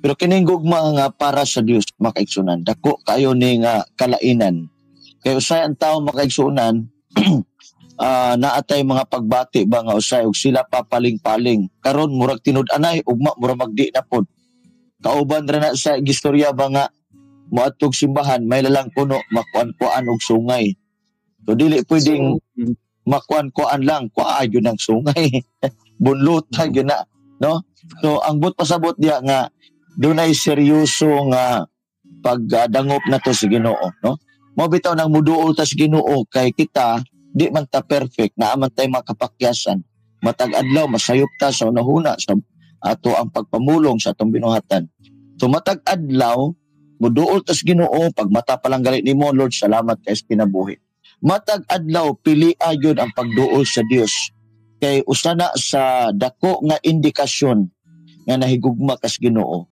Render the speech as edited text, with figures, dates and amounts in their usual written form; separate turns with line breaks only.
Pero kining gugma nga para sa Dios makaigsunan, dako kayo ni nga kalainan. Kay usay ang tawo makaigsunan, naatay mga pagbati ba nga usay ug sila papaling-paling. Karon murag tinud-anay ugma murag magdi na pod. Kauban ra na sa gistorya ba nga moadtog simbahan may lalang puno makuan-kuan og sungay. So dili pwedeng makuan-kuan lang, kuha yun ang sungay. Bunlutan yun na, no? So ang but pasabot diya nga dunay seryoso nga pagdangop na to sa Ginoo, no? Mo bitaw nang muduol ta sa Ginoo kay kita di man ta perfect, naa man tay makapakyasan. Matag adlaw masayop ta sa unahuna sa ato ang pagpamulong sa atong binuhatan. So matag adlaw muduol ta sa Ginoo pag mata pa lang gali nimo, Lord, salamat kay sa kinabuhi. Matag adlaw pili ayon ang pagduol sa Dios. Kay usa na sa dako nga indikasyon nga nahigugma kas Ginoo